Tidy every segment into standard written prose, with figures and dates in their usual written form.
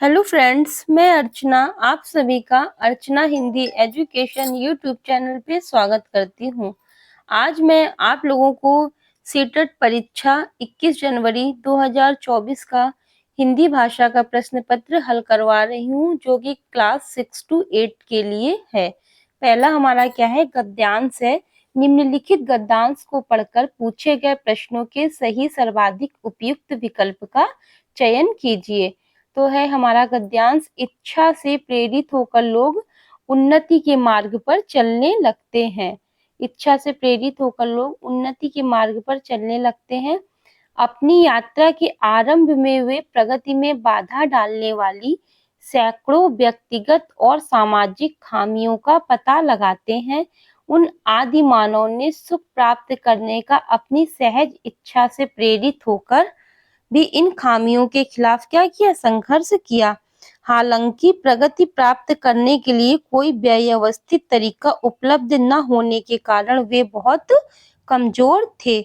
Hello friends, मैं अर्चना आप सभी का अर्चना हिंदी एजुकेशन यूट्यूब चैनल पे स्वागत करती हूँ। आज मैं आप लोगों को सीटेट परीक्षा 21 जनवरी 2024 का हिंदी भाषा का प्रश्न पत्र हल करवा रही हूँ, जो कि क्लास 6 to 8 के लिए है। पहला हमारा क्या है, गद्यांश है। निम्नलिखित गद्यांश को पढ़कर पूछे गए प्रश्नों के सही सर्वाधिक उपयुक्त विकल्प का चयन कीजिए। तो है हमारा गद्यांश, इच्छा से प्रेरित होकर लोग उन्नति के मार्ग पर चलने लगते हैं। इच्छा से प्रेरित होकर लोग उन्नति के मार्ग पर चलने लगते हैं। अपनी यात्रा के आरंभ में वे प्रगति में बाधा डालने वाली सैकड़ों व्यक्तिगत और सामाजिक खामियों का पता लगाते हैं। उन आदि मानव ने सुख प्राप्त करने का अपनी सहज इच्छा से प्रेरित होकर भी इन खामियों के खिलाफ क्या किया, संघर्ष किया। हालांकि प्रगति प्राप्त करने के लिए कोई व्यवस्थित तरीका उपलब्ध न होने के कारण वे बहुत कमजोर थे।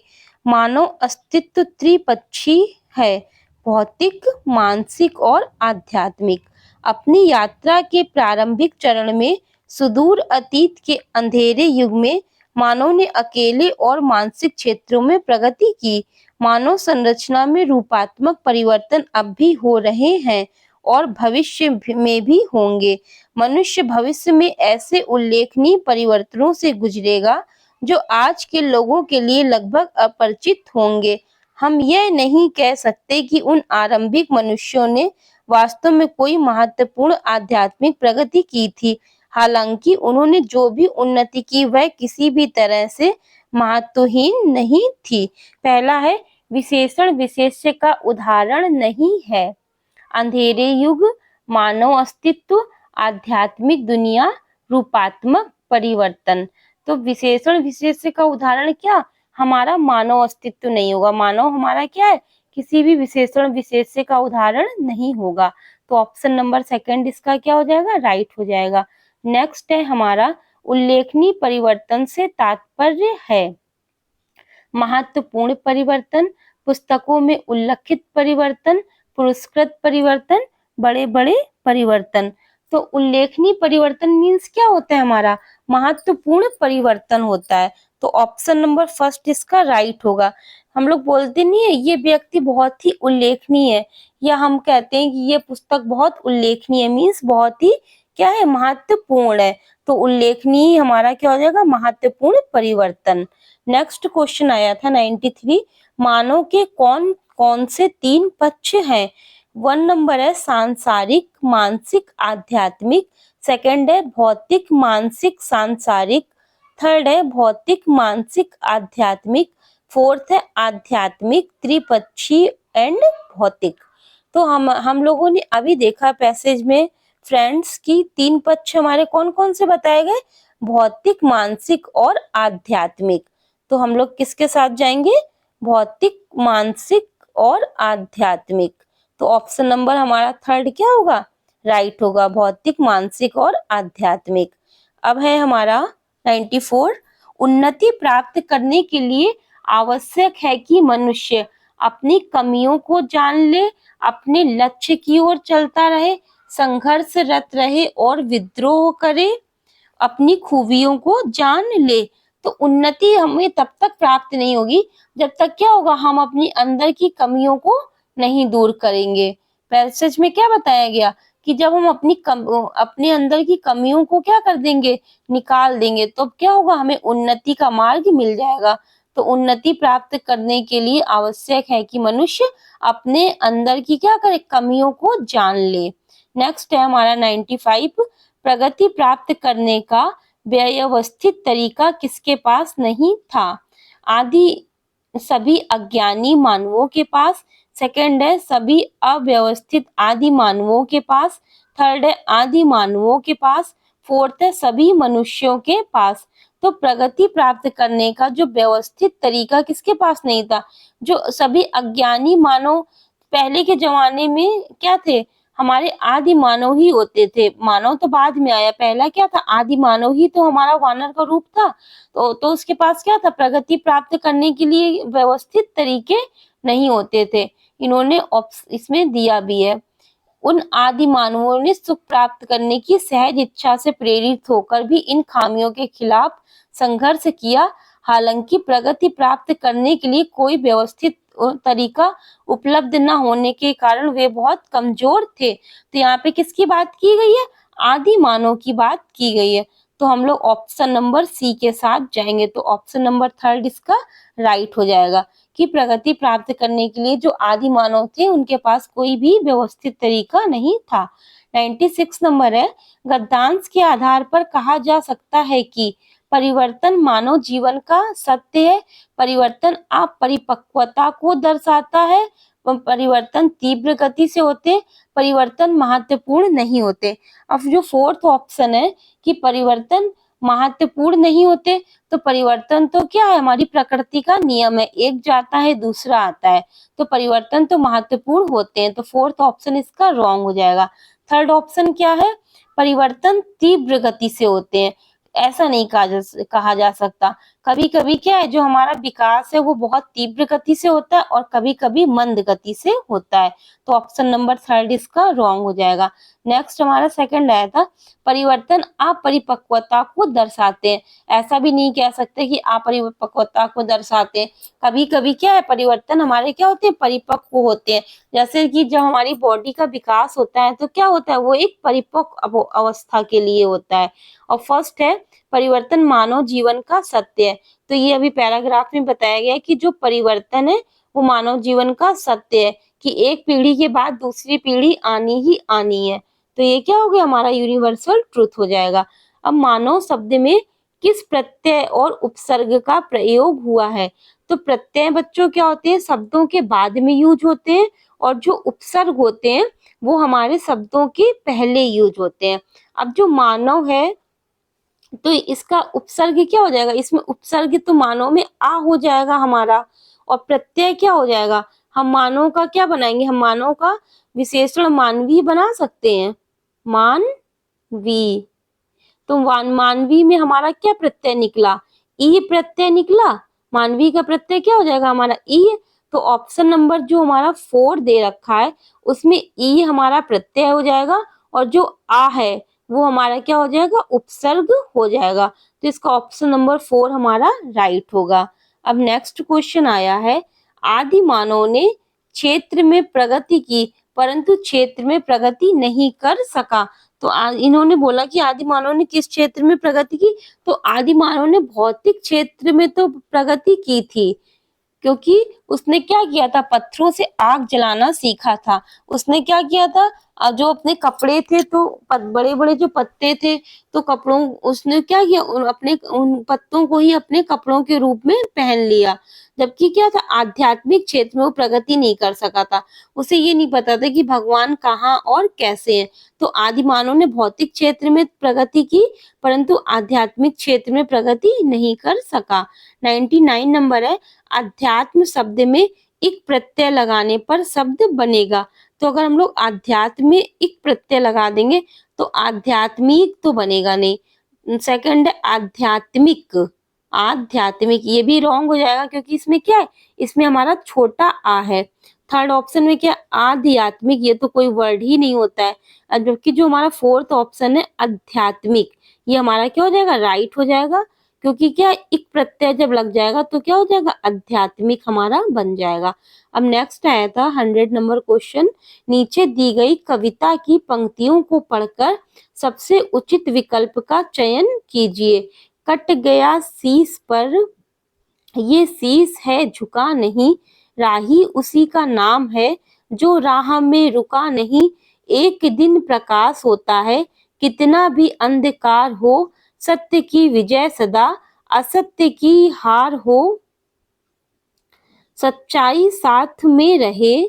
मानव अस्तित्व त्रिपक्षी है, भौतिक, मानसिक और आध्यात्मिक। अपनी यात्रा के प्रारंभिक चरण में सुदूर अतीत के अंधेरे युग में मानव ने अकेले और मानसिक क्षेत्रों में प्रगति की। मानव संरचना में रूपात्मक परिवर्तन अब भी हो रहे हैं और भविष्य में भी होंगे। मनुष्य भविष्य में ऐसे उल्लेखनीय परिवर्तनों से गुजरेगा जो आज के लोगों के लिए लगभग अपरिचित होंगे। हम यह नहीं कह सकते कि उन आरंभिक मनुष्यों ने वास्तव में कोई महत्वपूर्ण आध्यात्मिक प्रगति की थी। हालांकि उन्होंने जो भी उन्नति की वह किसी भी तरह से महत्वहीन नहीं थी। पहला है, विशेषण विशेष्य का उदाहरण नहीं है। अंधेरे युग, मानव अस्तित्व, आध्यात्मिक दुनिया, रूपात्मक परिवर्तन। तो विशेषण विशेष्य का उदाहरण क्या, हमारा मानव अस्तित्व नहीं होगा। मानव हमारा क्या है, किसी भी विशेषण विशेष्य का उदाहरण नहीं होगा। तो ऑप्शन नंबर सेकंड इसका क्या हो जाएगा, राइट हो जाएगा। नेक्स्ट है हमारा, उल्लेखनीय परिवर्तन से तात्पर्य है महत्वपूर्ण परिवर्तन, पुस्तकों में उल्लेखित परिवर्तन, पुरस्कृत परिवर्तन, बड़े बड़े परिवर्तन। तो उल्लेखनीय परिवर्तन मीन्स क्या होता है, हमारा महत्वपूर्ण परिवर्तन होता है। तो ऑप्शन नंबर फर्स्ट इसका राइट होगा। हम लोग बोलते नहीं है ये व्यक्ति बहुत ही उल्लेखनीय है, या हम कहते हैं कि ये पुस्तक बहुत उल्लेखनीय है, मीन्स बहुत ही क्या है, महत्वपूर्ण है। तो उल्लेखनीय हमारा क्या हो जाएगा, महत्वपूर्ण परिवर्तन। नेक्स्ट क्वेश्चन आया था 93, मानव के कौन कौन से तीन पक्ष हैं। 1 नंबर है सांसारिक, मानसिक, आध्यात्मिक। सेकंड है भौतिक, मानसिक, सांसारिक। थर्ड है भौतिक, मानसिक, आध्यात्मिक। फोर्थ है आध्यात्मिक, त्रिपक्षी एंड भौतिक। तो हम लोगों ने अभी देखा पैसेज में फ्रेंड्स की तीन पक्ष हमारे कौन कौन से बताए गए, भौतिक, मानसिक और आध्यात्मिक। तो हम लोग किसके साथ जाएंगे, भौतिक, मानसिक और आध्यात्मिक। तो ऑप्शन नंबर हमारा थर्ड क्या होगा, राइट होगा, भौतिक, मानसिक और आध्यात्मिक। अब है हमारा 94, उन्नति प्राप्त करने के लिए आवश्यक है कि मनुष्य अपनी कमियों को जान ले, अपने लक्ष्य की ओर चलता रहे, संघर्षरत रहे और विद्रोह करे, अपनी खूबियों को जान ले। तो उन्नति हमें तब तक प्राप्त नहीं होगी जब तक क्या होगा, हम अपनी अंदर की कमियों को नहीं दूर करेंगे। पैसेज में क्या बताया गया कि जब हम अपने अंदर की कमियों को क्या कर देंगे, निकाल देंगे, तो क्या होगा, हमें उन्नति का मार्ग मिल जाएगा। तो उन्नति प्राप्त करने के लिए आवश्यक है कि मनुष्य अपने अंदर की क्या करे, कमियों को जान ले। नेक्स्ट है हमारा 95, प्रगति प्राप्त करने का व्यवस्थित तरीका किसके पास नहीं था। आदि सभी अज्ञानी मानवों के पास। सेकंड है सभी अव्यवस्थित आदि मानवों के पास। थर्ड है आदि मानवों के पास। फोर्थ है सभी मनुष्यों के पास। तो प्रगति प्राप्त करने का जो व्यवस्थित तरीका किसके पास नहीं था, जो सभी अज्ञानी मानव पहले के जमाने में क्या थे, हमारे आदि मानव ही होते थे। मानव तो बाद में आया, पहला क्या था, आदि मानव ही तो हमारा वानर का रूप था। तो उसके पास क्या था, प्रगति प्राप्त करने के लिए व्यवस्थित तरीके नहीं होते थे। इन्होंने इसमें दिया भी है उन आदि मानवों ने सुख प्राप्त करने की सहज इच्छा से प्रेरित होकर भी इन खामियों के खिलाफ संघर्ष किया। हालांकि प्रगति प्राप्त करने के लिए कोई व्यवस्थित तरीका उपलब्ध न होने के कारण वे बहुत कमजोर थे। तो यहाँ पे किसकी बात की गई है? आदि मानव की बात की गई है। तो हम लोग ऑप्शन नंबर सी के साथ जाएंगे। तो ऑप्शन नंबर थर्ड इसका राइट हो जाएगा कि प्रगति प्राप्त करने के लिए जो आदि मानव थे उनके पास कोई भी व्यवस्थित तरीका नहीं था। 96 नंबर है, गद्यांश के आधार पर कहा जा सकता है कि परिवर्तन मानव जीवन का सत्य है। परिवर्तन अपरिपक्वता को दर्शाता है। परिवर्तन तीव्र गति से होते, परिवर्तन महत्वपूर्ण नहीं होते। अब जो फोर्थ ऑप्शन है कि परिवर्तन महत्वपूर्ण नहीं होते, तो परिवर्तन तो क्या है? हमारी प्रकृति का नियम है, एक जाता है दूसरा आता है, तो परिवर्तन तो महत्वपूर्ण होते हैं। तो फोर्थ ऑप्शन इसका रॉन्ग हो जाएगा। थर्ड ऑप्शन क्या है? परिवर्तन तीव्र गति से होते हैं, ऐसा नहीं कहा जा सकता। कभी कभी क्या है, जो हमारा विकास है वो बहुत तीव्र गति से होता है और कभी कभी मंद गति से होता है। तो ऑप्शन नंबर थर्ड इसका रॉन्ग हो जाएगा। नेक्स्ट हमारा सेकंड आया था, परिवर्तन अपरिपक्वता को दर्शाते हैं। ऐसा भी नहीं कह सकते कि अपरिपक्वता को दर्शाते हैं। कभी कभी क्या है, परिवर्तन हमारे क्या होते हैं? परिपक्व होते हैं। जैसे कि जब हमारी बॉडी का विकास होता है तो क्या होता है? वो एक परिपक्व अवस्था के लिए होता है। और फर्स्ट है, परिवर्तन मानव जीवन का सत्य है। तो ये अभी पैराग्राफ में बताया गया है कि जो परिवर्तन है वो मानव जीवन का सत्य है, कि एक पीढ़ी के बाद दूसरी पीढ़ी आनी ही आनी है। तो ये क्या हो गया? हमारा यूनिवर्सल ट्रूथ हो जाएगा। अब मानव शब्द में किस प्रत्यय और उपसर्ग का प्रयोग हुआ है? तो प्रत्यय बच्चों क्या होते हैं? शब्दों के बाद में यूज होते हैं, और जो उपसर्ग होते हैं वो हमारे शब्दों के पहले यूज होते हैं। अब जो मानव है तो इसका उपसर्ग क्या हो जाएगा? इसमें उपसर्ग तो मानव में आ हो जाएगा हमारा, और प्रत्यय क्या हो जाएगा? हम मानव का क्या बनाएंगे? हम मानव का विशेषण मानवी बना सकते हैं, मानवी। तो मानवी में हमारा क्या प्रत्यय निकला? ई प्रत्यय निकला। मानवी का प्रत्यय क्या हो जाएगा हमारा? ई। तो ऑप्शन नंबर जो हमारा 4 दे रखा है उसमें ई हमारा प्रत्यय हो जाएगा, और जो आ है वो हमारा क्या हो जाएगा? उपसर्ग हो जाएगा। तो इसका ऑप्शन नंबर 4 हमारा राइट होगा। अब नेक्स्ट क्वेश्चन आया है, आदि मानव ने क्षेत्र में प्रगति की परंतु क्षेत्र में प्रगति नहीं कर सका। तो इन्होंने बोला कि आदि मानव ने किस क्षेत्र में प्रगति की? तो आदि मानव ने भौतिक क्षेत्र में तो प्रगति की थी, क्योंकि उसने क्या किया था? पत्थरों से आग जलाना सीखा था। उसने क्या किया था? जो अपने कपड़े थे तो बड़े बड़े जो पत्ते थे, तो कपड़ों उसने क्या किया? उन पत्तों को ही अपने कपड़ों के रूप में पहन लिया। जबकि क्या था? आध्यात्मिक क्षेत्र में वो प्रगति नहीं कर सका था। उसे ये नहीं पता था कि भगवान कहाँ और कैसे हैं। तो आदि मानव ने भौतिक क्षेत्र में प्रगति की परंतु आध्यात्मिक क्षेत्र में प्रगति नहीं कर सका। 99 नंबर है, अध्यात्म शब्द में इक प्रत्यय लगाने पर शब्द बनेगा। तो अगर हम लोग आध्यात्म में इक प्रत्यय लगा देंगे तो आध्यात्मिक तो बनेगा नहीं। सेकंड है आध्यात्मिक, आध्यात्मिक ये भी रॉन्ग हो जाएगा, क्योंकि इसमें क्या है? इसमें हमारा छोटा आ है। थर्ड ऑप्शन में क्या? आध्यात्मिक, ये तो कोई वर्ड ही नहीं होता है। जबकि जो हमारा फोर्थ ऑप्शन है आध्यात्मिक, ये हमारा क्या हो जाएगा? राइट हो जाएगा। क्योंकि क्या, एक प्रत्यय जब लग जाएगा तो क्या हो जाएगा? आध्यात्मिक हमारा बन जाएगा। अब नेक्स्ट आया था 100 नंबर क्वेश्चन, नीचे दी गई कविता की पंक्तियों को पढ़कर सबसे उचित विकल्प का चयन कीजिए। कट गया शीश पर, ये शीश है झुका नहीं, राही उसी का नाम है जो राह में रुका नहीं। एक दिन प्रकाश होता है कितना भी अंधकार हो, सत्य की विजय सदा असत्य की हार हो। सच्चाई साथ में रहे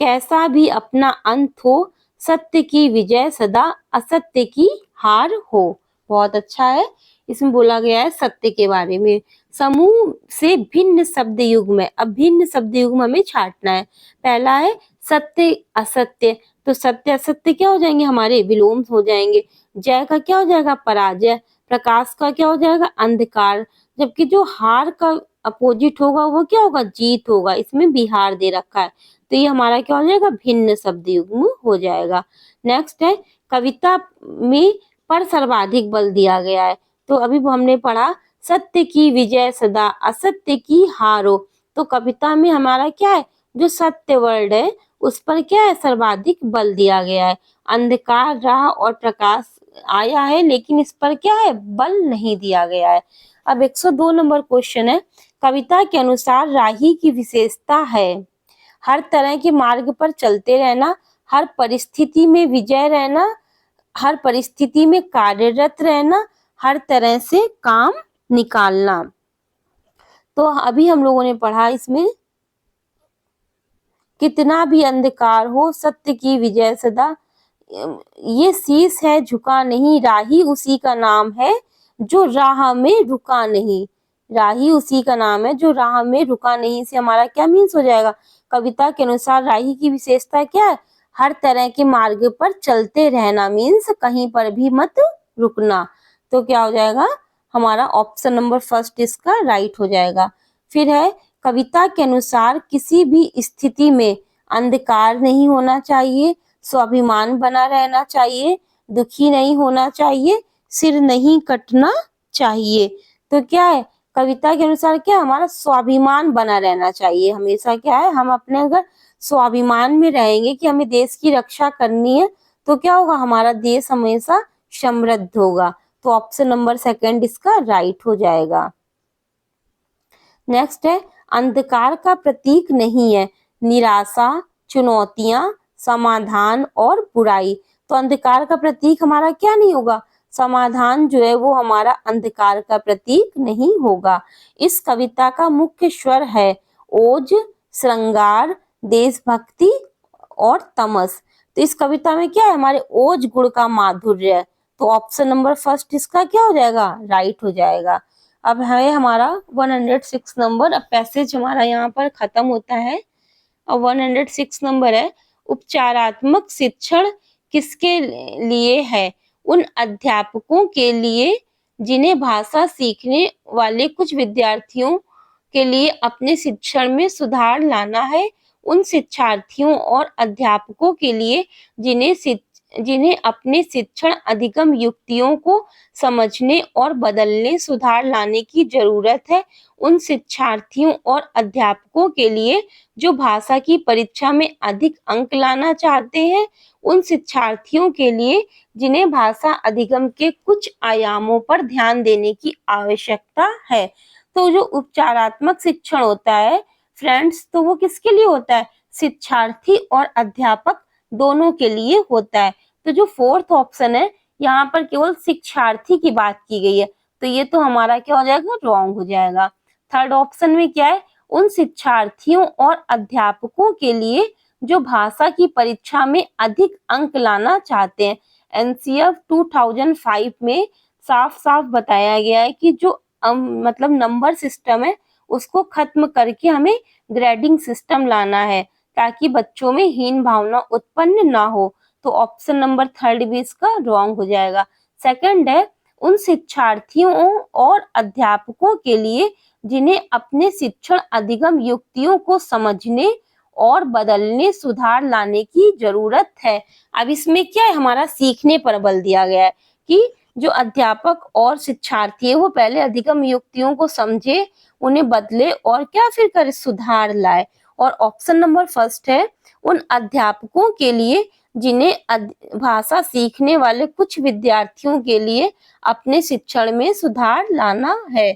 कैसा भी अपना अंत हो, सत्य की विजय सदा असत्य की हार हो। बहुत अच्छा है। इसमें बोला गया है सत्य के बारे में। समूह से भिन्न शब्द युग्म है। अब भिन्न शब्द युग्म हमें छांटना है। पहला है सत्य असत्य, तो सत्य असत्य क्या हो जाएंगे? हमारे विलोम हो जाएंगे। जय का क्या हो जाएगा? पराजय। प्रकाश का क्या हो जाएगा? अंधकार। जबकि जो हार का अपोजिट होगा वो क्या होगा? जीत होगा। इसमें बिहार दे रखा है, तो तो ये हमारा क्या हो जाएगा, भिन्न शब्द युग्म हो जाएगा। नेक्स्ट है कविता में पर सर्वाधिक बल दिया गया है। तो अभी हमने पढ़ा सत्य की विजय सदा असत्य की हारो। तो कविता में हमारा क्या है, जो सत्य वर्ड है उस पर क्या है, सर्वाधिक बल दिया गया है। अंधकार रहा और प्रकाश आया है, लेकिन इस पर क्या है, बल नहीं दिया गया है। अब 102 नंबर क्वेश्चन है, कविता के अनुसार राही की विशेषता है हर तरह के मार्ग पर चलते रहना, हर परिस्थिति में विजय रहना, हर परिस्थिति में कार्यरत रहना, हर तरह से काम निकालना। तो अभी हम लोगों ने पढ़ा इसमें, कितना भी अंधकार हो सत्य की विजय सदा, ये शीश है झुका नहीं, राही उसी का नाम है जो राह में रुका नहीं। राही उसी का नाम है जो राह में रुका नहीं से हमारा क्या मीन्स हो जाएगा, कविता के अनुसार राही की विशेषता क्या है, हर तरह के मार्ग पर चलते रहना, मीन्स कहीं पर भी मत रुकना। तो क्या हो जाएगा हमारा ऑप्शन नंबर फर्स्ट इसका राइट हो जाएगा। फिर है कविता के अनुसार किसी भी स्थिति में अंधकार नहीं होना चाहिए, स्वाभिमान बना रहना चाहिए, दुखी नहीं होना चाहिए, सिर नहीं कटना चाहिए। तो क्या है, कविता के अनुसार क्या, हमारा स्वाभिमान बना रहना चाहिए। हमेशा क्या है, हम अपने अगर स्वाभिमान में रहेंगे कि हमें देश की रक्षा करनी है, तो क्या होगा, हमारा देश हमेशा समृद्ध होगा। तो ऑप्शन नंबर सेकंड इसका राइट हो जाएगा। नेक्स्ट है अंधकार का प्रतीक नहीं है निराशा, चुनौतियां, समाधान और बुराई। तो अंधकार का प्रतीक हमारा क्या नहीं होगा, समाधान जो है वो हमारा अंधकार का प्रतीक नहीं होगा। इस कविता का मुख्य स्वर है ओज, श्रृंगार, देशभक्ति और तमस। तो इस कविता में क्या है, हमारे ओज गुण का माधुर्य है। तो ऑप्शन नंबर फर्स्ट इसका क्या हो जाएगा, राइट हो जाएगा। अब है हमारा 106 नंबर। अब पैसेज हमारा यहाँ पर खत्म होता है। अब 106 नंबर है, उपचारात्मक शिक्षण किसके लिए है, उन अध्यापकों के लिए जिन्हें भाषा सीखने वाले कुछ विद्यार्थियों के लिए अपने शिक्षण में सुधार लाना है, उन शिक्षार्थियों और अध्यापकों के लिए जिन्हें अपने शिक्षण अधिगम युक्तियों को समझने और बदलने सुधार लाने की जरूरत है, उन शिक्षार्थियों और अध्यापकों के लिए जो भाषा की परीक्षा में अधिक अंक लाना चाहते हैं, उन शिक्षार्थियों के लिए जिन्हें भाषा अधिगम के कुछ आयामों पर ध्यान देने की आवश्यकता है। तो जो उपचारात्मक शिक्षण होता है फ्रेंड्स, तो वो किसके लिए होता है, शिक्षार्थी और अध्यापक दोनों के लिए होता है। तो जो फोर्थ ऑप्शन है यहाँ पर केवल शिक्षार्थी की बात की गई है, तो ये तो हमारा क्या हो जाएगा, रॉन्ग हो जाएगा। थर्ड ऑप्शन में क्या है, उन शिक्षार्थियों और अध्यापकों के लिए जो भाषा की परीक्षा में अधिक अंक लाना चाहते हैं। एनसीएफ 2005 में साफ साफ बताया गया है कि जो मतलब नंबर सिस्टम है उसको खत्म करके हमें ग्रेडिंग सिस्टम लाना है, ताकि बच्चों में हीन भावना उत्पन्न ना हो। तो ऑप्शन नंबर थर्ड भी इसका रॉन्ग हो जाएगा। सेकंड है उन शिक्षार्थियों और अध्यापकों के लिए जिन्हें अपने शिक्षण अधिगम युक्तियों को समझने और बदलने सुधार लाने की जरूरत है। अब इसमें क्या है, हमारा सीखने पर बल दिया गया है कि जो अध्यापक और शिक्षार्थी है वो पहले अधिगम युक्तियों को समझे, उन्हें बदले और क्या फिर करे, सुधार लाए। और ऑप्शन नंबर फर्स्ट है उन अध्यापकों के लिए जिन्हें भाषा सीखने वाले कुछ विद्यार्थियों के लिए अपने शिक्षण में सुधार लाना है।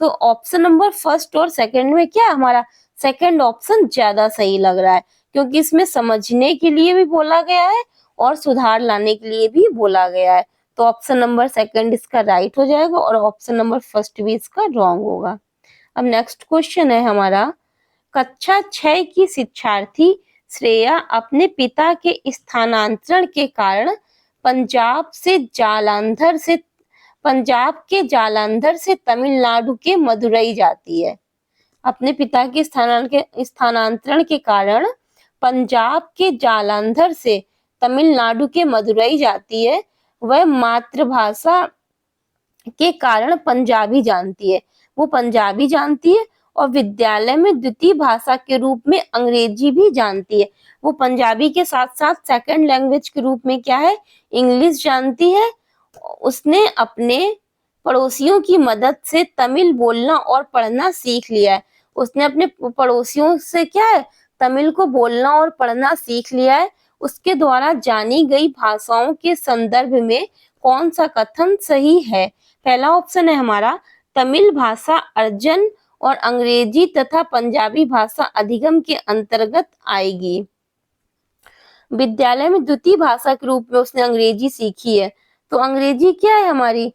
तो ऑप्शन नंबर फर्स्ट और सेकंड में क्या, हमारा सेकंड ऑप्शन ज्यादा सही लग रहा है, क्योंकि इसमें समझने के लिए भी बोला गया है और सुधार लाने के लिए भी बोला गया है। तो ऑप्शन नंबर सेकंड इसका राइट हो जाएगा और ऑप्शन नंबर फर्स्ट भी इसका रॉन्ग होगा। अब नेक्स्ट क्वेश्चन है हमारा, कक्षा 6 की शिक्षार्थी श्रेया अपने पिता के स्थानांतरण के कारण पंजाब के जालंधर से तमिलनाडु के मदुरई जाती है। अपने पिता के स्थानांतरण के कारण पंजाब के जालंधर से तमिलनाडु के मदुरई जाती है। वह मातृभाषा के कारण पंजाबी जानती है, वो पंजाबी जानती है और विद्यालय में द्वितीय भाषा के रूप में अंग्रेजी भी जानती है। वो पंजाबी के साथ साथ सेकंड लैंग्वेज के रूप में क्या है, इंग्लिश जानती है। उसने अपने पड़ोसियों की मदद से तमिल बोलना और पढ़ना सीख लिया है। उसने अपने पड़ोसियों से क्या है, तमिल को बोलना और पढ़ना सीख लिया है। उसके द्वारा जानी गई भाषाओं के संदर्भ में कौन सा कथन सही है? पहला ऑप्शन है हमारा, तमिल भाषा अर्जन और अंग्रेजी तथा पंजाबी भाषा अधिगम के अंतर्गत आएगी। विद्यालय में द्वितीय भाषा के रूप में उसने अंग्रेजी सीखी है, तो अंग्रेजी क्या है हमारी,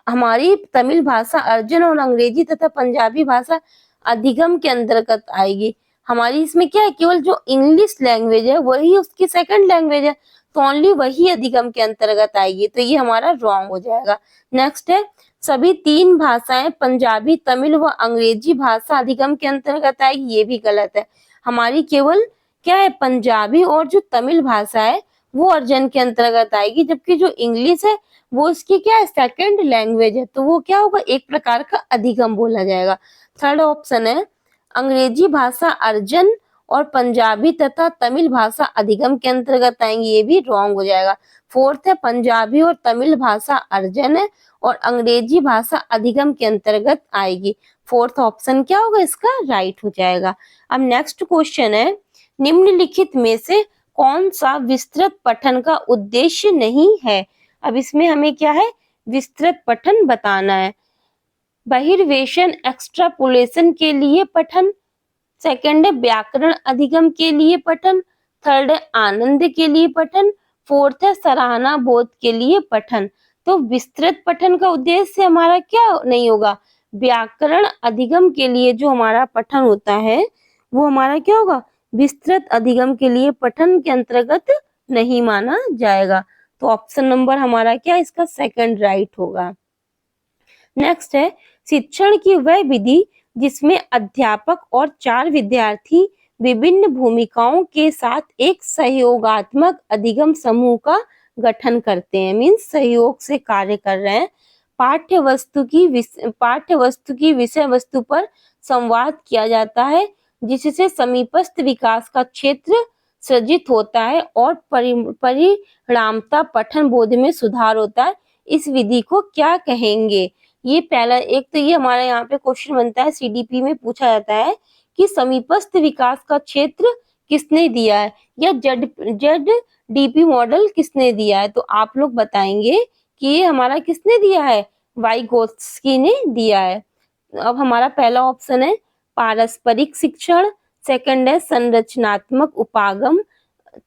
हमारी तमिल भाषा अर्जन और अंग्रेजी तथा पंजाबी भाषा अधिगम के अंतर्गत आएगी। हमारी इसमें क्या है, केवल जो इंग्लिश लैंग्वेज है वही उसकी सेकंड लैंग्वेज है, तो ओनली वही अधिगम के अंतर्गत आएगी, तो ये हमारा रॉन्ग हो जाएगा। नेक्स्ट है, सभी तीन भाषाएं पंजाबी, तमिल व अंग्रेजी भाषा अधिगम के अंतर्गत आएगी, ये भी गलत है। हमारी केवल क्या है, पंजाबी और जो तमिल भाषा है वो अर्जन के अंतर्गत आएगी, जबकि जो इंग्लिश है वो इसकी क्या है, सेकंड लैंग्वेज है, तो वो क्या होगा, एक प्रकार का अधिगम बोला जाएगा। थर्ड ऑप्शन है, अंग्रेजी भाषा अर्जन और पंजाबी तथा तमिल भाषा अधिगम के अंतर्गत आएंगी, ये भी रॉन्ग हो जाएगा। फोर्थ है, पंजाबी और तमिल भाषा अर्जन है और अंग्रेजी भाषा अधिगम के अंतर्गत आएगी। फोर्थ ऑप्शन क्या होगा, इसका राइट हो जाएगा। अब नेक्स्ट क्वेश्चन है, निम्नलिखित में से कौन सा विस्तृत पठन का उद्देश्य नहीं है? अब इसमें हमें क्या है, विस्तृत पठन बताना है। बहिर्वेशन एक्स्ट्रापोलेशन के लिए पठन, सेकंड है व्याकरण अधिगम के लिए पठन, थर्ड है आनंद के लिए पठन, फोर्थ है सराहना बोध के लिए पठन। तो विस्तृत पठन का उद्देश्य हमारा क्या नहीं होगा, व्याकरण अधिगम के लिए जो हमारा पठन होता है वो हमारा क्या होगा, विस्तृत अधिगम के लिए पठन के अंतर्गत नहीं माना जाएगा। तो ऑप्शन नंबर हमारा क्या, इसका सेकंड राइट होगा। नेक्स्ट है, शिक्षण की वह विधि जिसमें अध्यापक और 4 विद्यार्थी विभिन्न भूमिकाओं के साथ एक सहयोगात्मक अधिगम समूह का गठन करते हैं, मीन्स सहयोग से कार्य कर रहे हैं। पाठ्य वस्तु की विषय वस्तु पर संवाद किया जाता है, जिससे समीपस्थ विकास का क्षेत्र सृजित होता है और परिणामता पठन बोध में सुधार होता है। इस विधि को क्या कहेंगे? ये पहला, एक तो ये हमारे यहाँ पे क्वेश्चन बनता है, सीडीपी में पूछा जाता है कि समीपस्थ विकास का क्षेत्र किसने दिया है, या जेड डीपी मॉडल किसने दिया है? तो आप लोग बताएंगे कि ये हमारा किसने दिया है, वाइगोत्स्की ने दिया है। अब हमारा पहला ऑप्शन है पारस्परिक शिक्षण, सेकंड है संरचनात्मक उपागम,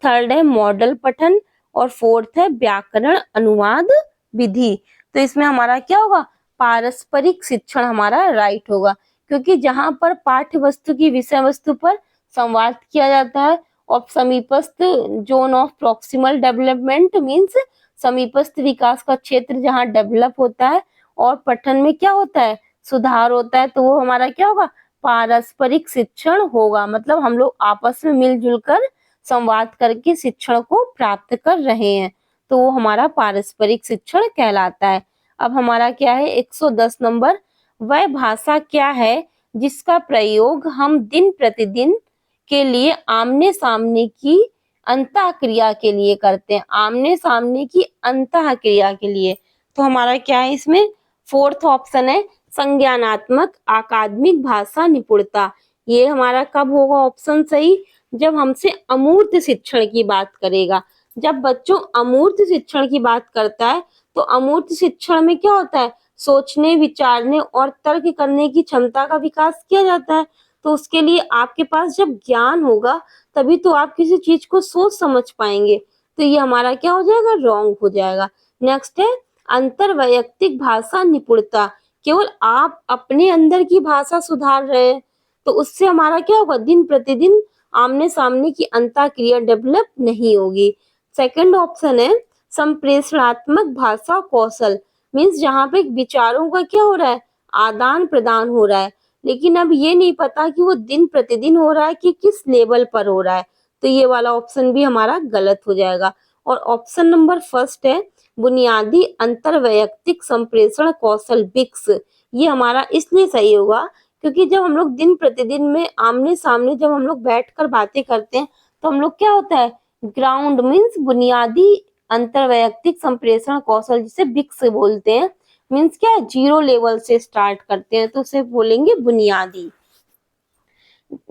थर्ड है मॉडल पठन और फोर्थ है व्याकरण अनुवाद विधि। तो इसमें हमारा क्या होगा, पारस्परिक शिक्षण हमारा राइट होगा, क्योंकि जहां पर पाठ्य वस्तु की विषय वस्तु पर संवाद किया जाता है और समीपस्थ zone of proximal development means समीपस्थ विकास का क्षेत्र जहां डेवलप होता है और पठन में क्या होता है, सुधार होता है, तो वो हमारा क्या होगा, पारस्परिक शिक्षण होगा। मतलब हम लोग आपस में मिलजुल कर संवाद करके शिक्षण को प्राप्त कर रहे हैं, तो वो हमारा पारस्परिक शिक्षण कहलाता है। अब हमारा क्या है 110 नंबर, वह भाषा क्या है जिसका प्रयोग हम दिन प्रतिदिन के लिए आमने सामने की अंतः क्रिया के लिए करते हैं, आमने सामने की अंतः क्रिया के लिए। तो हमारा क्या है इसमें, फोर्थ ऑप्शन है संज्ञानात्मक अकादमिक भाषा निपुणता। ये हमारा कब होगा ऑप्शन सही, जब हमसे अमूर्त शिक्षण की बात करेगा। जब बच्चों अमूर्त शिक्षण की बात करता है तो अमूर्त शिक्षण में क्या होता है, सोचने, विचारने और तर्क करने की क्षमता का विकास किया जाता है। तो उसके लिए आपके पास जब ज्ञान होगा तभी तो आप किसी चीज को सोच समझ पाएंगे, तो ये हमारा क्या हो जाएगा, रॉन्ग हो जाएगा। नेक्स्ट है अंतरवैयक्तिक भाषा निपुणता, केवल आप अपने अंदर की भाषा सुधार रहे हैं तो उससे हमारा क्या होगा, दिन प्रतिदिन आमने सामने की अंतः क्रिया डेवलप नहीं होगी। सेकंड ऑप्शन है संप्रेषणात्मक भाषा कौशल, मीन्स जहाँ पे विचारों का क्या हो रहा है, आदान प्रदान हो रहा है, लेकिन अब ये नहीं पता कि वो दिन प्रतिदिन हो रहा है कि किस लेवल पर हो रहा है, तो ये वाला ऑप्शन भी हमारा गलत हो जाएगा। और ऑप्शन नंबर फर्स्ट है बुनियादी अंतरवैयक्तिक संप्रेषण कौशल बिक्स, ये हमारा इसलिए सही होगा क्योंकि जब हम लोग दिन प्रतिदिन में आमने सामने जब हम लोग बैठकर बातें करते हैं तो हम लोग क्या होता है, ग्राउंड मीन्स बुनियादी अंतरवैयक्तिक संप्रेषण कौशल, जिसे बिक्स बोलते हैं, मीन्स क्या है, जीरो लेवल से स्टार्ट करते हैं तो उसे बोलेंगे बुनियादी,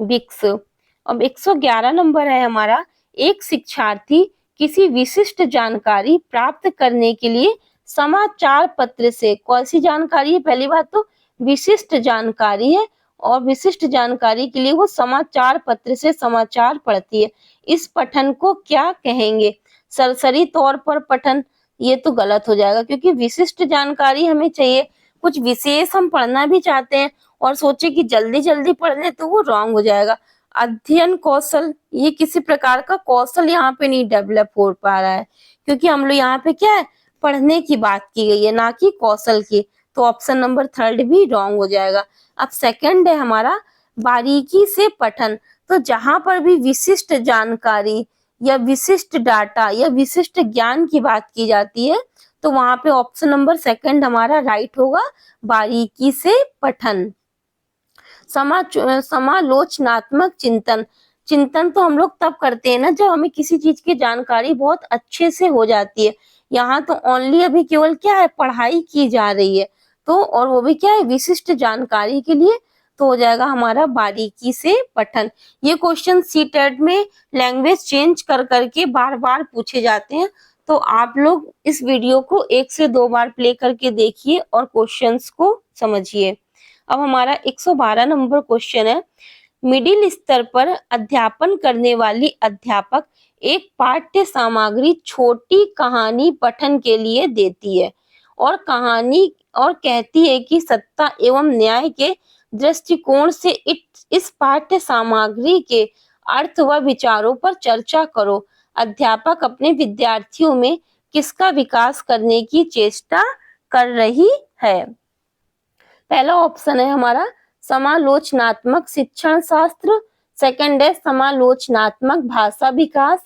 बिक्स। अब 111 नंबर है हमारा, एक शिक्षार्थी किसी विशिष्ट जानकारी प्राप्त करने के लिए समाचार पत्र से, कौन सी जानकारी है, पहली बात तो विशिष्ट जानकारी है, और विशिष्ट जानकारी के लिए वो समाचार पत्र से समाचार पढ़ती है। इस पठन को क्या कहेंगे? सरसरी तौर पर पठन, ये तो गलत हो जाएगा, क्योंकि विशिष्ट जानकारी हमें चाहिए, कुछ विशेष हम पढ़ना भी चाहते हैं और सोचे कि जल्दी जल्दी पढ़ ले तो वो रॉन्ग हो जाएगा। अध्ययन कौशल, ये किसी प्रकार का कौशल यहाँ पे नहीं डेवलप हो पा रहा है, क्योंकि हम लोग यहाँ पे क्या है, पढ़ने की बात की गई है, ना कि कौशल की, तो ऑप्शन नंबर थर्ड भी रॉन्ग हो जाएगा। अब सेकंड है हमारा, बारीकी से पठन, तो जहां पर भी विशिष्ट जानकारी या विशिष्ट डाटा या विशिष्ट ज्ञान की बात की जाती है तो वहां पे ऑप्शन नंबर सेकंड हमारा राइट होगा, बारीकी से पठन। समालोचनात्मक चिंतन, चिंतन तो हम लोग तब करते हैं ना जब हमें किसी चीज की जानकारी बहुत अच्छे से हो जाती है। यहाँ तो ओनली अभी केवल क्या है, पढ़ाई की जा रही है, तो और वो भी क्या है, विशिष्ट जानकारी के लिए, तो हो जाएगा हमारा बारीकी से पठन। ये क्वेश्चन सीटेट में लैंग्वेज चेंज कर करके बार बार पूछे जाते हैं, तो आप लोग इस वीडियो को 1 से 2 बार प्ले करके देखिए और क्वेश्चंस को समझिए। अब हमारा 112 नंबर क्वेश्चन है, मिडिल स्तर पर अध्यापन करने वाली अध्यापक एक पाठ्य सामग्री छोटी कहानी पठन के लिए देती है और कहानी और कहती है कि सत्ता एवं न्याय के दृष्टिकोण से इस पाठ्य सामग्री के अर्थ व विचारों पर चर्चा करो। अध्यापक अपने विद्यार्थियों में किसका विकास करने की चेष्टा कर रही है? पहला ऑप्शन है हमारा समालोचनात्मक शिक्षण शास्त्र, सेकंड है समालोचनात्मक भाषा विकास,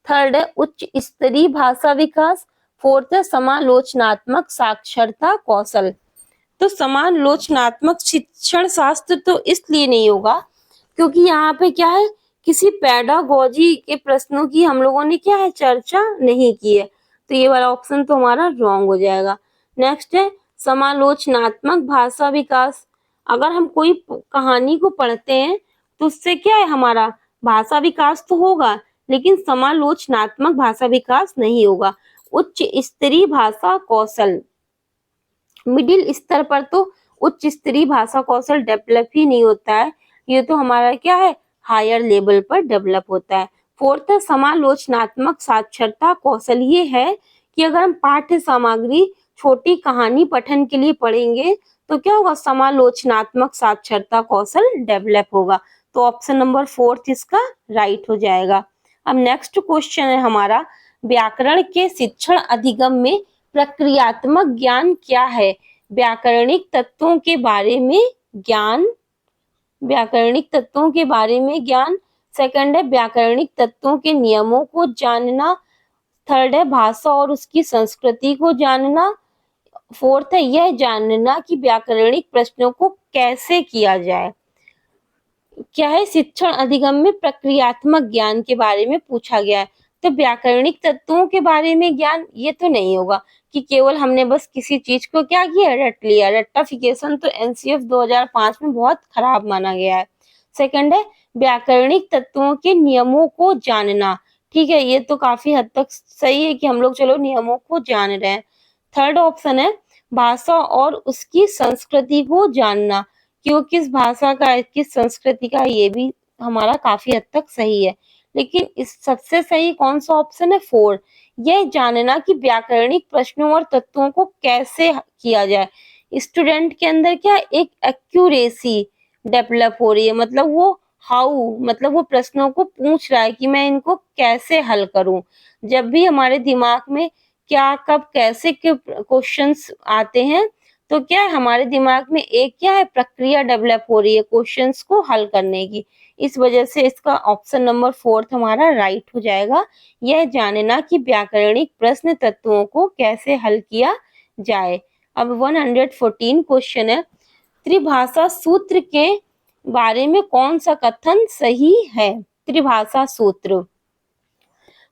थर्ड है उच्च स्तरीय भाषा विकास, फोर्थ है समालोचनात्मक साक्षरता कौशल। तो समालोचनात्मक शिक्षण शास्त्र तो इसलिए नहीं होगा क्योंकि यहाँ पे क्या है, किसी पेडागोजी के प्रश्नों की हम लोगों ने क्या है, चर्चा नहीं की है, तो ये वाला ऑप्शन तो हमारा रॉन्ग हो जाएगा। नेक्स्ट है समालोचनात्मक भाषा विकास, अगर हम कोई कहानी को पढ़ते हैं तो उससे क्या है, हमारा भाषा विकास तो होगा लेकिन समालोचनात्मक भाषा विकास नहीं होगा। उच्च स्तरीय भाषा कौशल, मिडिल स्तर पर तो उच्च स्तरीय भाषा कौशल डेवलप ही नहीं होता है, ये तो हमारा क्या है, हायर लेवल पर डेवलप होता है। फोर्थ है समालोचनात्मक साक्षरता कौशल, ये है कि अगर हम पाठ्य सामग्री छोटी कहानी पठन के लिए पढ़ेंगे तो क्या होगा, समालोचनात्मक साक्षरता कौशल डेवलप होगा, तो ऑप्शन नंबर फोर्थ इसका राइट हो जाएगा। अब नेक्स्ट क्वेश्चन है हमारा, व्याकरण के शिक्षण अधिगम में प्रक्रियात्मक ज्ञान क्या है? व्याकरणिक तत्वों के बारे में ज्ञान, व्याकरणिक तत्वों के बारे में ज्ञान, सेकंड है व्याकरणिक तत्वों के नियमों को जानना, थर्ड है भाषा और उसकी संस्कृति को जानना, फोर्थ है यह जानना कि व्याकरणिक प्रश्नों को कैसे किया जाए। क्या है, शिक्षण अधिगम में प्रक्रियात्मक ज्ञान के बारे में पूछा गया है, तो व्याकरणिक तत्वों के बारे में ज्ञान ये तो नहीं होगा कि केवल हमने बस किसी चीज को क्या किया, रट लिया। रट्टाफिकेशन तो एनसीएफ 2005 में बहुत खराब माना गया है। सेकंड है व्याकरणिक तत्वों के नियमों को जानना, ठीक है, ये तो काफी हद तक सही है कि हम लोग चलो नियमों को जान रहे हैं। थर्ड ऑप्शन है भाषा और उसकी संस्कृति को जानना, कि वो किस भाषा का, किस संस्कृति का, ये भी हमारा काफी हद तक सही है। लेकिन इस सबसे सही कौन सा ऑप्शन है, फोर, यह जानना कि व्याकरणिक प्रश्नों और तत्वों को कैसे किया जाए। स्टूडेंट के अंदर क्या एक एक्यूरेसी डेवलप हो रही है, मतलब वो हाउ, मतलब वो प्रश्नों को पूछ रहा है कि मैं इनको कैसे हल करूं। जब भी हमारे दिमाग में क्या कब कैसे के क्वेश्चंस आते हैं तो क्या है, हमारे दिमाग में एक क्या है, प्रक्रिया डेवलप हो रही है क्वेश्चंस को हल करने की। इस वजह से इसका ऑप्शन नंबर फोर्थ हमारा राइट हो जाएगा, यह जानना कि व्याकरणिक प्रश्न तत्वों को कैसे हल किया जाए। अब 114 क्वेश्चन है, त्रिभाषा सूत्र के बारे में कौन सा कथन सही है? त्रिभाषा सूत्र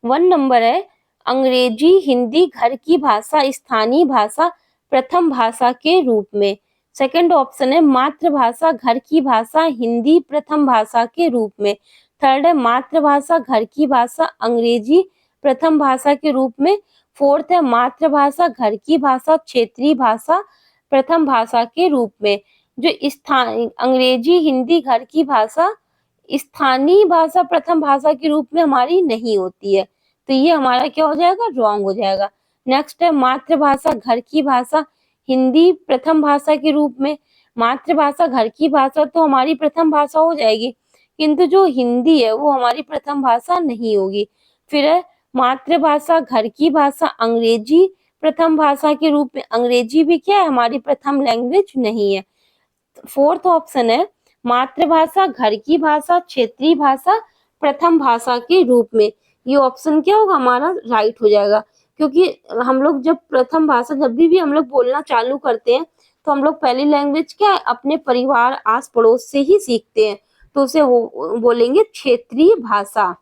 1 नंबर है अंग्रेजी हिंदी घर की भाषा स्थानीय भाषा प्रथम भाषा के रूप में। सेकंड ऑप्शन है मातृभाषा घर की भाषा हिंदी प्रथम भाषा के रूप में। थर्ड है मातृभाषा घर की भाषा अंग्रेजी प्रथम भाषा के रूप में। फोर्थ है मातृभाषा घर की भाषा क्षेत्रीय भाषा प्रथम भाषा के रूप में। जो स्थान अंग्रेजी हिंदी घर की भाषा स्थानीय भाषा प्रथम भाषा के रूप में हमारी नहीं होती है, तो ये हमारा क्या हो जाएगा? रॉन्ग हो जाएगा। नेक्स्ट है मातृभाषा घर की भाषा हिंदी प्रथम भाषा के रूप में। मातृभाषा घर की भाषा तो हमारी प्रथम भाषा हो जाएगी, किंतु जो हिंदी है वो हमारी प्रथम भाषा नहीं होगी। फिर है मातृभाषा घर की भाषा अंग्रेजी प्रथम भाषा के रूप में। अंग्रेजी भी क्या है? हमारी प्रथम लैंग्वेज नहीं है। फोर्थ ऑप्शन है मातृभाषा घर की भाषा क्षेत्रीय भाषा प्रथम भाषा के रूप में। ये ऑप्शन क्या होगा? हमारा राइट हो जाएगा, क्योंकि हम लोग जब प्रथम भाषा जब भी हम लोग बोलना चालू करते हैं तो हम लोग पहली लैंग्वेज क्या है? अपने परिवार आस पड़ोस से ही सीखते हैं, तो उसे बोलेंगे क्षेत्रीय भाषा।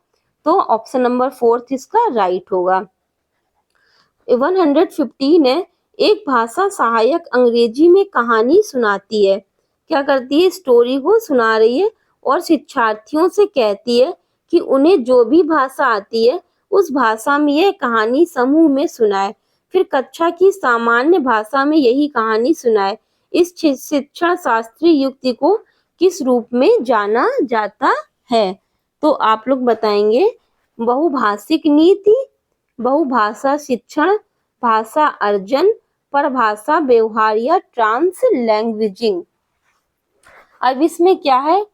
तो ऑप्शन नंबर 4 इसका राइट होगा। 115 है एक भाषा सहायक अंग्रेजी में कहानी सुनाती है। क्या करती है? स्टोरी को सुना रही है और शिक्षार्थियों से कहती है कि उन्हें जो भी भाषा आती है उस भाषा में यह कहानी समूह में सुनाए, फिर कक्षा की सामान्य भाषा में यही कहानी सुनाए। इस शिक्षण शास्त्रीय युक्ति को किस रूप में जाना जाता है? तो आप लोग बताएंगे बहुभाषिक नीति, बहुभाषा शिक्षण, भाषा अर्जन, परभाषा व्यवहार या ट्रांसलैंग्वेजिंग। अब इसमें क्या है?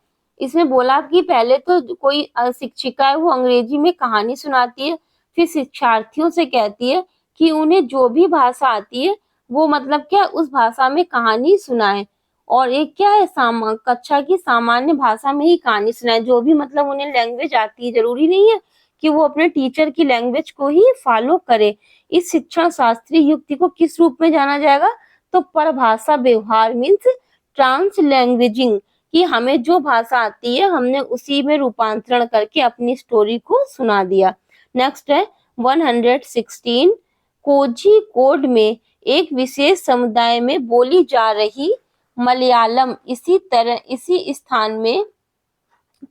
इसमें बोला कि पहले तो कोई शिक्षिका है वो अंग्रेजी में कहानी सुनाती है, फिर शिक्षार्थियों से कहती है कि उन्हें जो भी भाषा आती है वो मतलब क्या उस भाषा में कहानी सुनाए, और एक क्या है कक्षा की सामान्य भाषा में ही कहानी सुनाए। जो भी मतलब उन्हें लैंग्वेज आती है, जरूरी नहीं है कि वो अपने टीचर की लैंग्वेज को ही फॉलो करे। इस शिक्षण शास्त्रीय युक्ति को किस रूप में जाना जाएगा? तो परभाषा व्यवहार मीन्स ट्रांसलैंग्वेजिंग, कि हमें जो भाषा आती है हमने उसी में रूपांतरण करके अपनी स्टोरी को सुना दिया। नेक्स्ट है 116 कोझिकोड में एक विशेष समुदाय में बोली जा रही मलयालम इसी स्थान में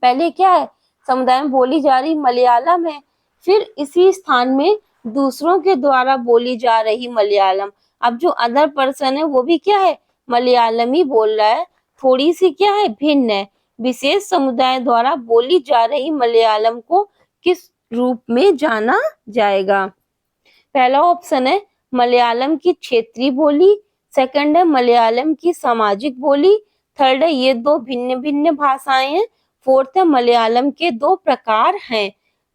पहले क्या है? समुदाय में बोली जा रही मलयालम है, फिर इसी स्थान में दूसरों के द्वारा बोली जा रही मलयालम। अब जो अदर पर्सन है वो भी क्या है? मलयालमी बोल रहा है, थोड़ी सी क्या है? भिन्न है। विशेष समुदाय द्वारा बोली जा रही मलयालम को किस रूप में जाना जाएगा? पहला ऑप्शन है मलयालम की क्षेत्रीय बोली, सेकंड है मलयालम की सामाजिक बोली, थर्ड है ये दो भिन्न भिन्न भाषाएं हैं, फोर्थ है मलयालम के दो प्रकार हैं।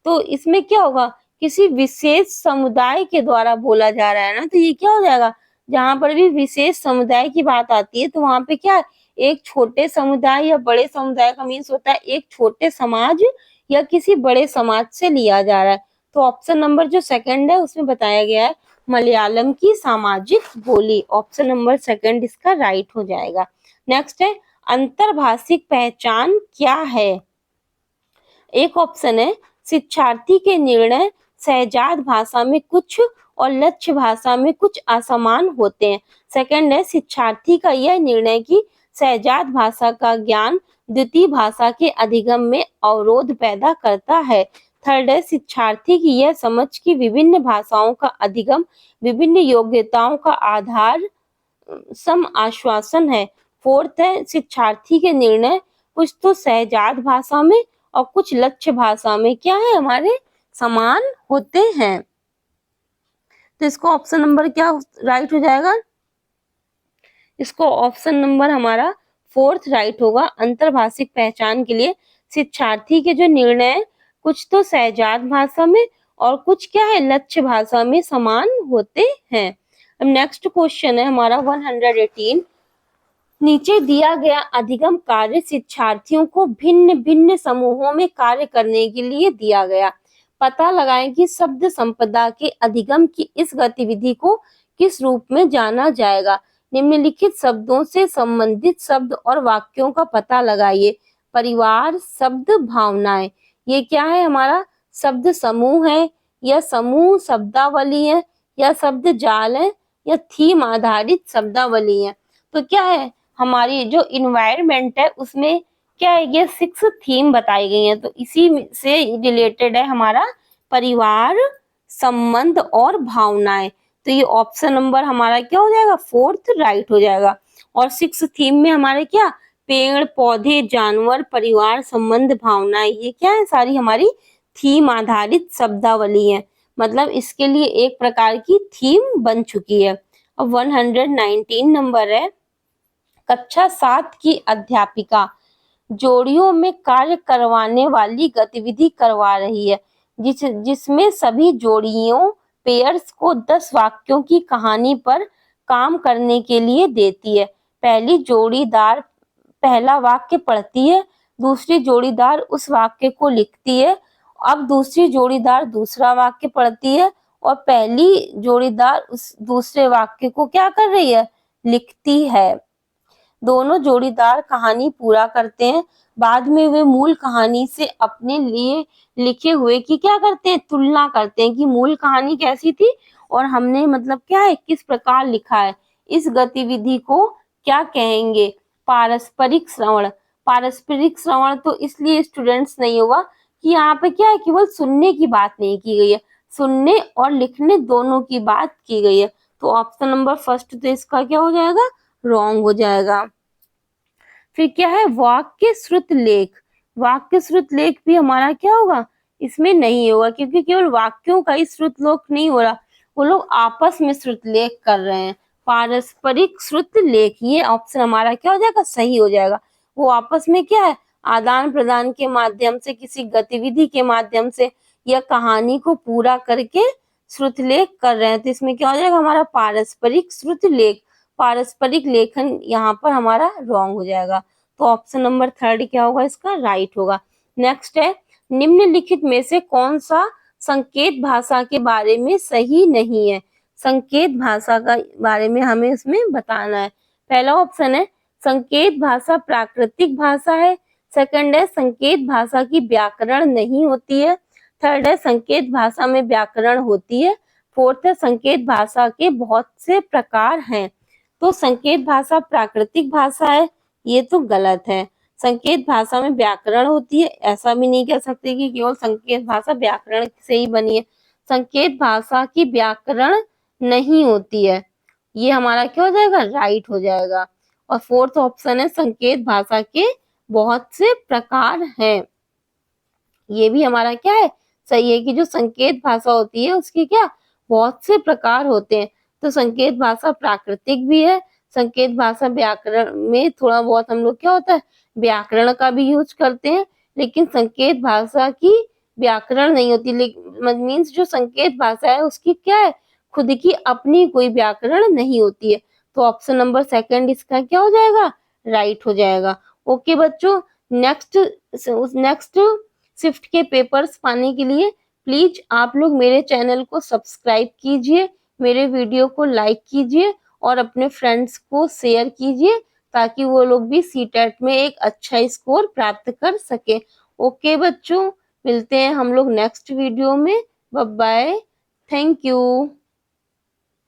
तो इसमें क्या होगा? किसी विशेष समुदाय के द्वारा बोला जा रहा है ना, तो ये क्या हो जाएगा? जहां पर भी विशेष समुदाय की बात आती है तो वहां पे क्या है? एक छोटे समुदाय या बड़े समुदाय का मीन्स होता है एक छोटे समाज या किसी बड़े समाज से लिया जा रहा है। तो ऑप्शन नंबर जो सेकंड है उसमें बताया गया है मलयालम की सामाजिक बोली। ऑप्शन नंबर सेकंड इसका राइट हो जाएगा। नेक्स्ट है अंतर्भाषिक पहचान क्या है? एक ऑप्शन है शिक्षार्थी के निर्णय सहजात भाषा में कुछ और लक्ष्य भाषा में कुछ असमान होते हैं। सेकंड है शिक्षार्थी का यह निर्णय कि सहजात भाषा का ज्ञान द्वितीय भाषा के अधिगम में अवरोध पैदा करता है। थर्ड है शिक्षार्थी की यह समझ कि विभिन्न भाषाओं का अधिगम विभिन्न योग्यताओं का आधार सम आश्वासन है। फोर्थ है शिक्षार्थी के निर्णय कुछ तो सहजात भाषा में और कुछ लक्ष्य भाषा में क्या है? हमारे समान होते हैं। तो इसको ऑप्शन नंबर क्या राइट हो जाएगा? इसको ऑप्शन नंबर हमारा 4 राइट होगा। अंतर्भाषिक पहचान के लिए शिक्षार्थी के जो निर्णय कुछ तो सहजात भाषा में और कुछ क्या है? लक्ष्य भाषा में समान होते हैं। अब नेक्स्ट क्वेश्चन है हमारा 118। नीचे दिया गया अधिगम कार्य शिक्षार्थियों को भिन्न भिन्न समूहों में कार्य करने के लिए दिया गया। पता लगाएं कि शब्द संपदा के अधिगम की इस गतिविधि को किस रूप में जाना जाएगा। निम्नलिखित शब्दों से संबंधित शब्द और वाक्यों का पता लगाइए। परिवार, शब्द, भावनाएं। ये क्या है हमारा शब्द समूह है, या समूह शब्दावली है, या शब्द जाल है, या थीम आधारित शब्दावली है। तो क्या है हमारी जो इन्वायरमेंट है उसमें क्या है, ये 6 थीम बताई गई है। तो इसी से रिलेटेड है हमारा परिवार, संबंध और भावनाएं। तो ये ऑप्शन नंबर हमारा क्या हो जाएगा, 4th राइट हो जाएगा। और 6 थीम में हमारे क्या, पेड़ पौधे, जानवर, परिवार, संबंध, भावनाएं, ये क्या है सारी हमारी थीम आधारित शब्दावली है। मतलब इसके लिए एक प्रकार की थीम बन चुकी है। अब 119 नंबर है, कक्षा 7 की अध्यापिका जोड़ियों में कार्य करवाने वाली गतिविधि करवा रही है, जिसमें सभी जोड़ियों पेयर्स को 10 वाक्यों की कहानी पर काम करने के लिए देती है। पहली जोड़ीदार पहला वाक्य पढ़ती है, दूसरी जोड़ीदार उस वाक्य को लिखती है। अब दूसरी जोड़ीदार दूसरा वाक्य पढ़ती है और पहली जोड़ीदार उस दूसरे वाक्य को क्या कर रही है, लिखती है। दोनों जोड़ीदार कहानी पूरा करते हैं। बाद में वे मूल कहानी से अपने लिए लिखे हुए की क्या करते हैं, तुलना करते हैं कि मूल कहानी कैसी थी और हमने मतलब क्या है, किस प्रकार लिखा है। इस गतिविधि को क्या कहेंगे, पारस्परिक श्रवण। पारस्परिक श्रवण तो इसलिए स्टूडेंट्स नहीं होगा कि यहाँ पे क्या है, केवल सुनने की बात नहीं की गई है, सुनने और लिखने दोनों की बात की गई है। तो ऑप्शन नंबर फर्स्ट तो इसका क्या हो जाएगा, रॉन्ग हो जाएगा। फिर क्या है, वाक्य श्रुत लेख। वाक्य श्रुत लेख भी हमारा क्या होगा, इसमें नहीं होगा, क्योंकि केवल वाक्यों का ही श्रुत लेख नहीं हो रहा, वो लोग आपस में श्रुत लेख कर रहे हैं। पारस्परिक श्रुत लेख, ये ऑप्शन हमारा क्या हो जाएगा, सही हो जाएगा। वो आपस में क्या है, आदान प्रदान के माध्यम से, किसी गतिविधि के माध्यम से या कहानी को पूरा करके श्रुत लेख कर रहे हैं। तो इसमें क्या हो जाएगा हमारा, पारस्परिक श्रुत लेख। पारस्परिक लेखन यहाँ पर हमारा रॉन्ग हो जाएगा। तो ऑप्शन नंबर 3 क्या होगा, इसका राइट होगा। नेक्स्ट है, निम्नलिखित में से कौन सा संकेत भाषा के बारे में सही नहीं है। संकेत भाषा का बारे में हमें इसमें बताना है। पहला ऑप्शन है, संकेत भाषा प्राकृतिक भाषा है। सेकंड है, संकेत भाषा की व्याकरण नहीं होती है। थर्ड है, संकेत भाषा में व्याकरण होती है। फोर्थ है, संकेत भाषा के बहुत से प्रकार हैं। तो संकेत भाषा प्राकृतिक भाषा है, ये तो गलत है। संकेत भाषा में व्याकरण होती है, ऐसा भी नहीं कह सकते कि केवल संकेत भाषा व्याकरण से ही बनी है। संकेत भाषा की व्याकरण नहीं होती है, ये हमारा क्या हो जाएगा, राइट हो जाएगा। और फोर्थ ऑप्शन है, संकेत भाषा के बहुत से प्रकार हैं, ये भी हमारा क्या है, सही है कि जो संकेत भाषा होती है उसकी क्या बहुत से प्रकार होते हैं। तो संकेत भाषा प्राकृतिक भी है। संकेत भाषा व्याकरण में थोड़ा बहुत हम लोग क्या होता है, व्याकरण का भी यूज करते हैं, लेकिन संकेत भाषा की व्याकरण नहीं होती। मीन्स जो संकेत भाषा है उसकी क्या है, खुद की अपनी कोई व्याकरण नहीं होती है। तो ऑप्शन नंबर 2 इसका क्या हो जाएगा, राइट हो जाएगा। ओके बच्चों, नेक्स्ट शिफ्ट के पेपर्स पाने के लिए प्लीज आप लोग मेरे चैनल को सब्सक्राइब कीजिए, मेरे वीडियो को लाइक कीजिए और अपने फ्रेंड्स को शेयर कीजिए, ताकि वो लोग भी सीटेट में एक अच्छा स्कोर प्राप्त कर सके। ओके बच्चों, मिलते हैं हम लोग नेक्स्ट वीडियो में। Bye bye, thank you.